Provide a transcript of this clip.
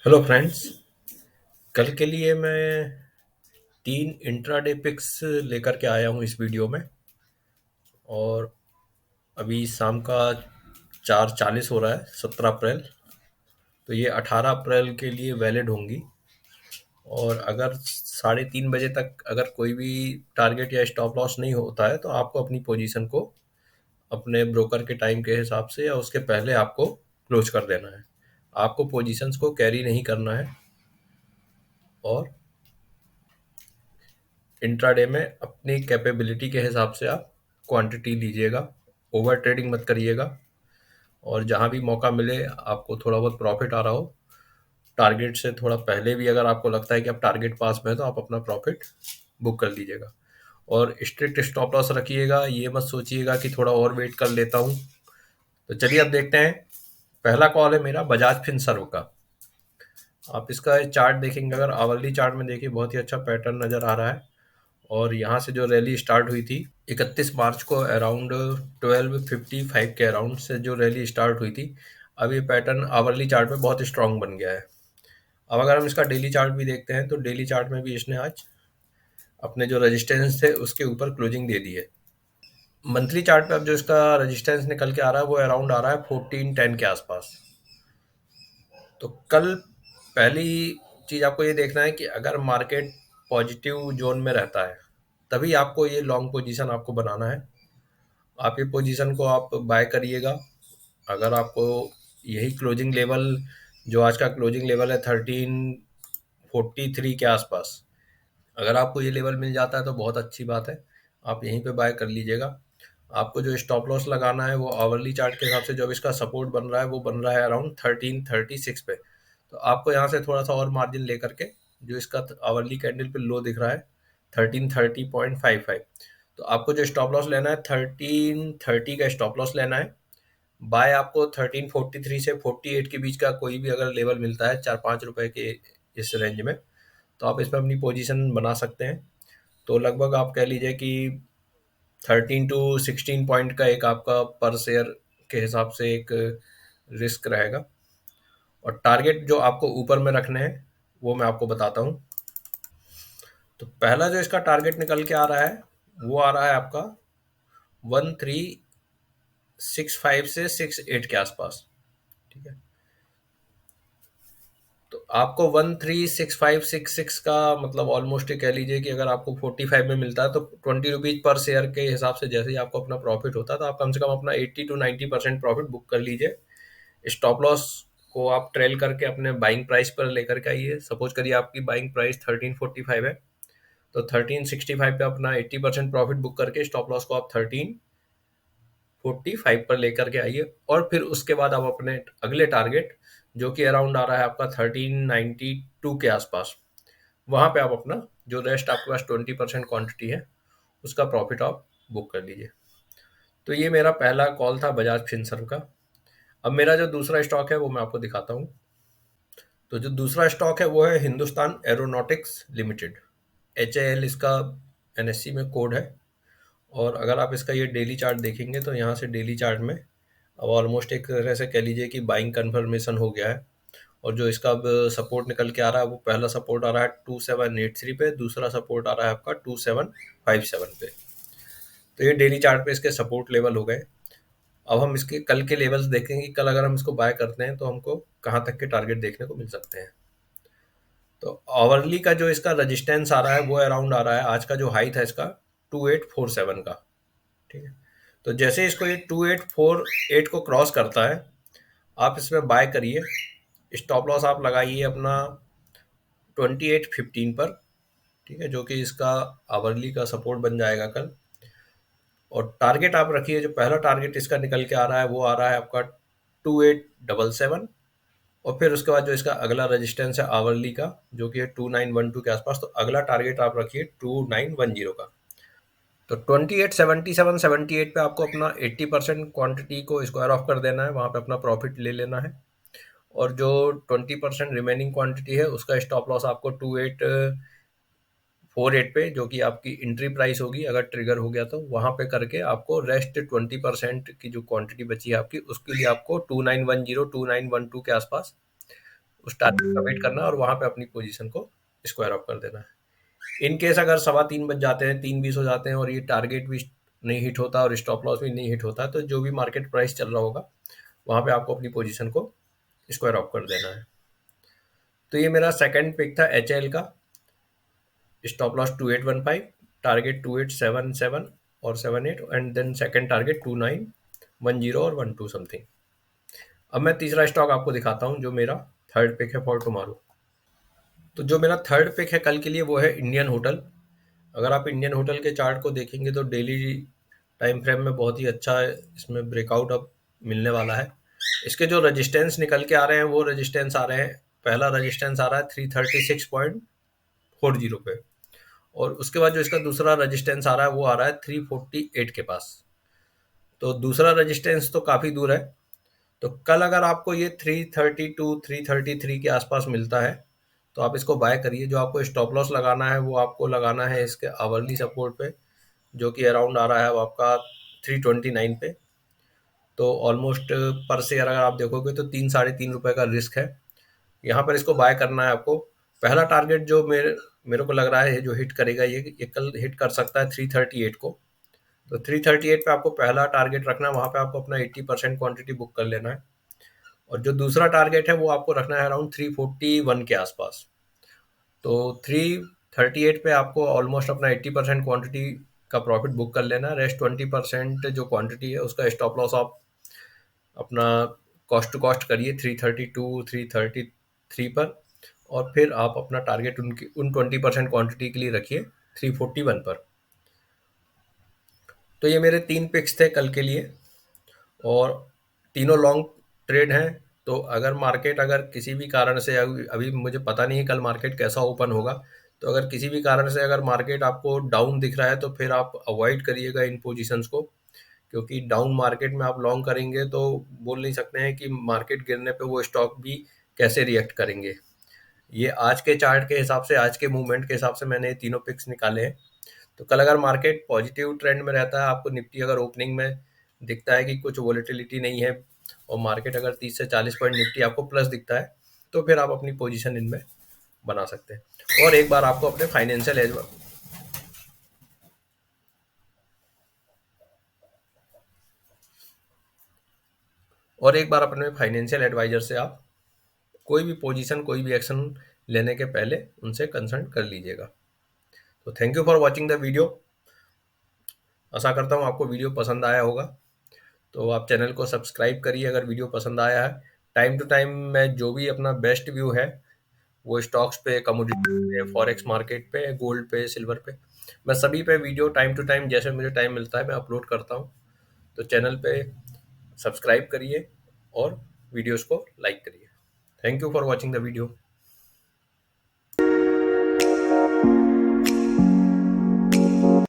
Hello friends. कल के लिए मैं 3 इंट्राडे पिक्स लेकर के आया हूँ इस वीडियो में। और अभी शाम का 4:40 हो रहा है, 17 अप्रैल। तो ये 18 अप्रैल के लिए वैलिड होंगी। और अगर 3:30 बजे तक अगर कोई भी टारगेट या स्टॉप लॉस नहीं होता है तो आपको अपनी पोजीशन को अपने ब्रोकर के टाइम के हिसाब से या उसके पहले आपको क्लोज कर देना है। आपको पोजीशंस को कैरी नहीं करना है। और इंट्राडे में अपनी कैपेबिलिटी के हिसाब से आप क्वांटिटी लीजिएगा। ओवर ट्रेडिंग मत करिएगा। और जहां भी मौका मिले आपको थोड़ा बहुत प्रॉफिट आ रहा हो, टारगेट से थोड़ा पहले भी अगर आपको लगता है कि आप टारगेट पास में है तो आप अपना प्रॉफिट बुक कर लीजिएगा। और स्ट्रिक्ट स्टॉप लॉस रखिएगा, ये मत सोचिएगा कि थोड़ा और वेट कर लेता हूँ। तो चलिए अब देखते हैं। पहला कॉल है मेरा बजाज फिनसर्व का। आप इसका चार्ट देखेंगे, अगर आवरली चार्ट में देखिए बहुत ही अच्छा पैटर्न नजर आ रहा है। और यहाँ से जो रैली स्टार्ट हुई थी 31 मार्च को अराउंड 12:55 के अराउंड से जो रैली स्टार्ट हुई थी, अब ये पैटर्न आवरली चार्ट में बहुत स्ट्रांग बन गया है। अब अगर हम इसका डेली चार्ट भी देखते हैं तो डेली चार्ट में भी इसने आज अपने जो रेजिस्टेंस थे उसके ऊपर क्लोजिंग दे दी है। मंथली चार्ट पे अब जो इसका रेजिस्टेंस निकल के आ रहा है वो अराउंड आ रहा है 1410 के आसपास। तो कल पहली चीज आपको ये देखना है कि अगर मार्केट पॉजिटिव जोन में रहता है तभी आपको ये लॉन्ग पोजीशन आपको बनाना है। आप ये पोजीशन को आप बाय करिएगा। अगर आपको यही क्लोजिंग लेवल, जो आज का क्लोजिंग लेवल है 1343 के आसपास, अगर आपको ये लेवल मिल जाता है तो बहुत अच्छी बात है, आप यहीं पे बाय कर लीजिएगा। आपको जो स्टॉप लॉस लगाना है वो आवरली चार्ट के हिसाब से जो इसका सपोर्ट बन रहा है वो बन रहा है अराउंड 1336 पे। तो आपको यहाँ से थोड़ा सा और मार्जिन लेकर के जो इसका आवरली कैंडल पे लो दिख रहा है 1330.55, तो आपको जो स्टॉप लॉस लेना है 1330 का स्टॉप लॉस लेना है। बाय आपको 1343 से 48 के बीच का कोई भी अगर लेवल मिलता है 4-5 रुपए के इस रेंज में, तो आप इसमें अपनी पोजीशन बना सकते हैं। तो लगभग आप कह लीजिए कि 13 to 16 पॉइंट का एक आपका पर शेयर के हिसाब से एक रिस्क रहेगा। और टारगेट जो आपको ऊपर में रखने हैं वो मैं आपको बताता हूँ। तो पहला जो इसका टारगेट निकल के आ रहा है वो आ रहा है आपका 1365 से 68 के आसपास। ठीक है। तो आपको 136566 का मतलब ऑलमोस्ट कह लीजिए कि अगर आपको 45 में मिलता है तो 20 रुपीज पर शेयर के हिसाब से जैसे ही आपको अपना प्रॉफिट होता है तो आप कम से कम अपना 80 to 90% प्रॉफिट बुक कर लीजिए। स्टॉप लॉस को आप ट्रेल करके अपने बाइंग प्राइस पर लेकर के आइए। सपोज करिए आपकी बाइंग प्राइस 1345 है, तो 1365 पे अपना 80% प्रॉफिट बुक करके स्टॉप लॉस को आप 1345 पर लेकर के आइए। और फिर उसके बाद आप अपने अगले टारगेट जो कि अराउंड आ रहा है आपका 1392 के आसपास, वहां पे आप अपना जो रेस्ट आपके पास 20% क्वांटिटी है उसका प्रॉफिट आप बुक कर लीजिए। तो ये मेरा पहला कॉल था बजाज फिनसर्व का। अब मेरा जो दूसरा स्टॉक है वो मैं आपको दिखाता हूँ। तो जो दूसरा स्टॉक है वो है हिंदुस्तान एरोनॉटिक्स लिमिटेड, HAL इसका NSE में कोड है। और अगर आप इसका ये डेली चार्ट देखेंगे तो यहाँ से डेली चार्ट में अब ऑलमोस्ट एक तरह से कह लीजिए कि बाइंग कन्फर्मेशन हो गया है। और जो इसका अब सपोर्ट निकल के आ रहा है वो पहला सपोर्ट आ रहा है 2783 पे, दूसरा सपोर्ट आ रहा है आपका 2757 पे। तो ये डेली चार्ट पे इसके सपोर्ट लेवल हो गए। अब हम इसके कल के लेवल्स देखेंगे कि कल अगर हम इसको बाय करते हैं तो हमको कहाँ तक के टारगेट देखने को मिल सकते हैं। तो आवरली का जो इसका रजिस्टेंस आ रहा है वो अराउंड आ रहा है, आज का जो हाई था इसका 2847 का। ठीक है। तो जैसे इसको ये 2848 को क्रॉस करता है आप इसमें बाय करिए। स्टॉप लॉस आप लगाइए अपना 2815 पर। ठीक है, जो कि इसका आवरली का सपोर्ट बन जाएगा कल। और टारगेट आप रखिए, जो पहला टारगेट इसका निकल के आ रहा है वो आ रहा है आपका 2877। और फिर उसके बाद जो इसका अगला रेजिस्टेंस है आवरली का जो कि है 2912 के आसपास, तो अगला टारगेट आप रखिए 2910 का। तो 2877 78 पे आपको अपना 80% क्वांटिटी को स्क्वायर ऑफ कर देना है, वहां पे अपना प्रॉफिट ले लेना है। और जो 20% रिमेनिंग क्वांटिटी है उसका स्टॉप लॉस आपको 2848 पे, जो कि आपकी एंट्री प्राइस होगी अगर ट्रिगर हो गया तो वहां पे करके आपको रेस्ट 20% की जो क्वांटिटी बची है आपकी उसके लिए आपको 2910 2912 के आसपास उस टारगेट का वेट करना है और वहाँ पे अपनी पोजीशन को स्क्वायर ऑफ कर देना है। इन केस अगर 3:15 बज जाते हैं, 3:20 हो जाते हैं और ये टारगेट भी नहीं हिट होता और स्टॉप लॉस भी नहीं हिट होता, तो जो भी मार्केट प्राइस चल रहा होगा वहाँ पे आपको अपनी पोजीशन को स्क्वायर ऑफ कर देना है। तो ये मेरा सेकंड पिक था HL का। स्टॉप लॉस 2815, टारगेट 2877 और 78, एंड देन सेकंड टारगेट 2910 और 12 समथिंग। अब मैं तीसरा स्टॉक आपको दिखाता हूँ जो मेरा थर्ड पिक है फॉर टुमारो। तो जो मेरा थर्ड पिक है कल के लिए वो है इंडियन होटल। अगर आप इंडियन होटल के चार्ट को देखेंगे तो डेली टाइम फ्रेम में बहुत ही अच्छा इसमें ब्रेकआउट अब मिलने वाला है। इसके जो रेजिस्टेंस निकल के आ रहे हैं वो रेजिस्टेंस आ रहे हैं, पहला रेजिस्टेंस आ रहा है 336.40 पे, और उसके बाद जो इसका दूसरा रेजिस्टेंस आ रहा है वो आ रहा है 348 के पास। तो दूसरा रेजिस्टेंस तो काफ़ी दूर है। तो कल अगर आपको ये 332 333 के आसपास मिलता है तो आप इसको बाय करिए। जो आपको स्टॉप लॉस लगाना है वो आपको लगाना है इसके आवरली सपोर्ट पे, जो कि अराउंड आ रहा है वो आपका 329 पे। तो ऑलमोस्ट पर शेयर अगर आप देखोगे तो 3 साढ़े 3 रुपए का रिस्क है। यहाँ पर इसको बाय करना है आपको। पहला टारगेट जो मेरे मेरे को लग रहा है जो हिट करेगा ये कल हिट कर सकता है 338 को। तो 338 पे आपको पहला टारगेट रखना है, वहाँ पे आपको अपना 80% क्वांटिटी बुक कर लेना है। और जो दूसरा टारगेट है वो आपको रखना है अराउंड 341 के आसपास। तो 338 पे आपको ऑलमोस्ट अपना 80% क्वांटिटी का प्रॉफिट बुक कर लेना है। रेस्ट 20% जो क्वांटिटी है उसका स्टॉप लॉस आप अपना कॉस्ट टू कॉस्ट करिए 332 333 पर, और फिर आप अपना टारगेट उनकी उन 20% क्वांटिटी के लिए रखिए 341 पर। तो ये मेरे 3 पिक्स थे कल के लिए, और तीनों लॉन्ग ट्रेड हैं। तो अगर मार्केट अगर किसी भी कारण से अभी अभी मुझे पता नहीं है कल मार्केट कैसा ओपन होगा, तो अगर किसी भी कारण से अगर मार्केट आपको डाउन दिख रहा है तो फिर आप अवॉइड करिएगा इन पोजीशंस को, क्योंकि डाउन मार्केट में आप लॉन्ग करेंगे तो बोल नहीं सकते हैं कि मार्केट गिरने पे वो स्टॉक भी कैसे रिएक्ट करेंगे। ये आज के चार्ट के हिसाब से, आज के मूवमेंट के हिसाब से मैंने ये तीनों पिक्स निकाले हैं। तो कल अगर मार्केट पॉजिटिव ट्रेंड में रहता है, आपको निफ्टी अगर ओपनिंग में दिखता है कि कुछ वोलेटिलिटी नहीं है, और मार्केट अगर 30 से 40 पॉइंट निफ्टी आपको प्लस दिखता है, तो फिर आप अपनी पोजीशन इनमें बना सकते हैं। और एक बार आपको अपने फाइनेंशियल एज और एक बार अपने फाइनेंशियल एडवाइजर से आप कोई भी पोजीशन, कोई भी एक्शन लेने के पहले उनसे कंसल्ट कर लीजिएगा। तो thank you for watching the video. आशा करता हूँ आपको वीडियो पसंद आया होगा। तो आप चैनल को सब्सक्राइब करिए अगर वीडियो पसंद आया है। टाइम टू टाइम मैं जो भी अपना बेस्ट व्यू है वो स्टॉक्स पे, कमोडिटी पे, फॉरेक्स मार्केट पे, गोल्ड पे, सिल्वर पे, मैं सभी पे वीडियो टाइम टू टाइम जैसे मुझे टाइम मिलता है मैं अपलोड करता हूँ। तो चैनल पे सब्सक्राइब करिए और वीडियोस को लाइक करिए। Thank you for watching the video.